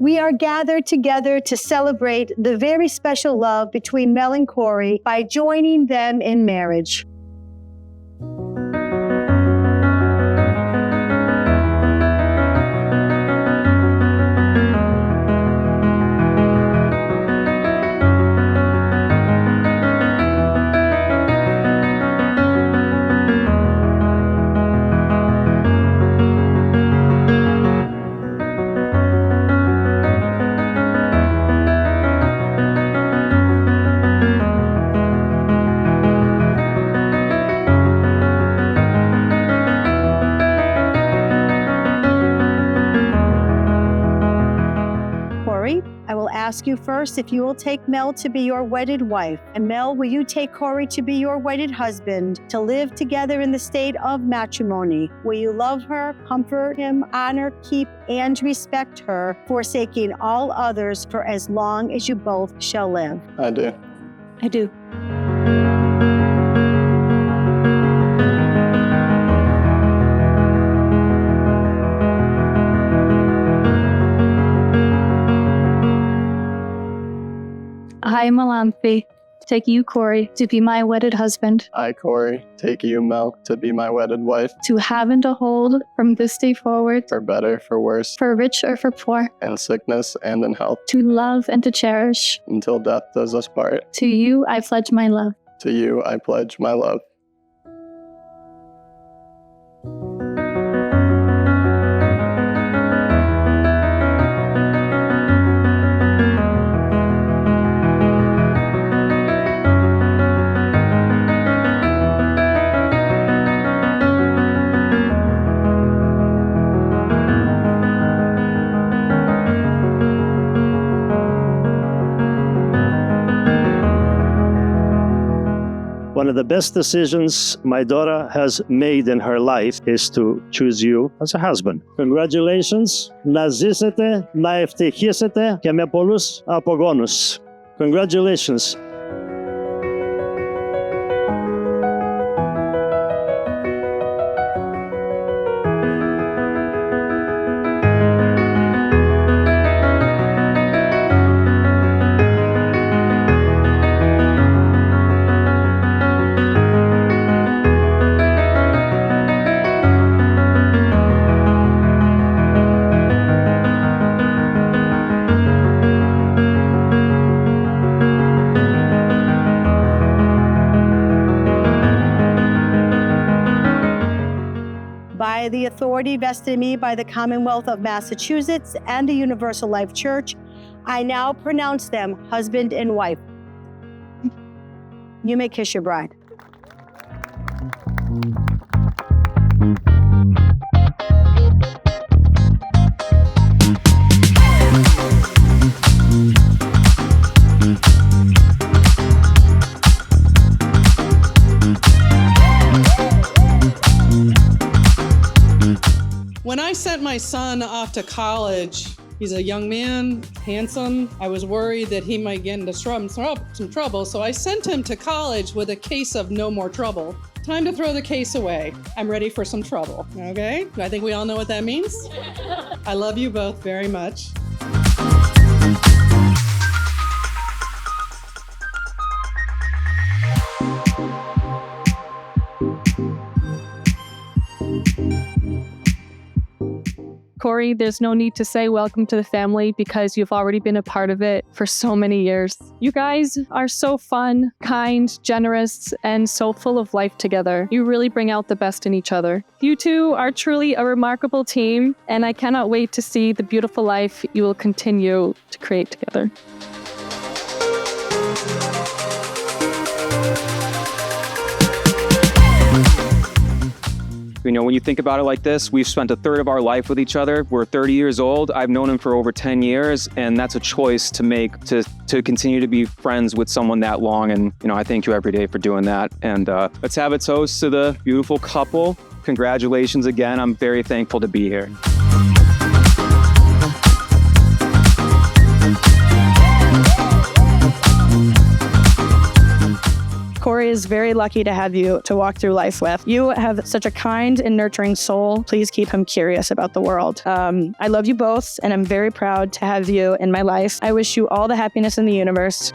We are gathered together to celebrate the very special love between Mel and Corey by joining them in marriage. I will ask you first if you will take Mel to be your wedded wife. And Mel, will you take Corey to be your wedded husband, to live together in the state of matrimony? Will you love her, comfort him, honor, keep, and respect her, forsaking all others for as long as you both shall live? I do. I do. I, Melanthi, take you, Corey, to be my wedded husband. I, Corey, take you, Mel, to be my wedded wife. To have and to hold from this day forward. For better, for worse. For rich or for poor. In sickness and in health. To love and to cherish. Until death does us part. To you I pledge my love. To you I pledge my love. One of the best decisions my daughter has made in her life is to choose you as a husband. Congratulations. Να ζήσετε, να ευτυχίσετε και με πολλούς απογόνους. Congratulations. By the authority vested in me by the Commonwealth of Massachusetts and the Universal Life Church, I now pronounce them husband and wife. You may kiss your bride. When I sent my son off to college, he's a young man, handsome. I was worried that he might get into some trouble, so I sent him to college with a case of no more trouble. Time to throw the case away. I'm ready for some trouble, okay? I think we all know what that means. I love you both very much. Corey, there's no need to say welcome to the family because you've already been a part of it for so many years. You guys are so fun, kind, generous, and so full of life together. You really bring out the best in each other. You two are truly a remarkable team, and I cannot wait to see the beautiful life you will continue to create together. You know, when you think about it like this, we've spent a third of our life with each other. We're 30 years old. I've known him for over 10 years, and that's a choice to make to continue to be friends with someone that long. And, you know, I thank you every day for doing that. And let's have a toast to the beautiful couple. Congratulations again. I'm very thankful to be here. Corey, is very lucky to have you to walk through life with. You have such a kind and nurturing soul. Please keep him curious about the world. I love you both, and I'm very proud to have you in my life. I wish you all the happiness in the universe.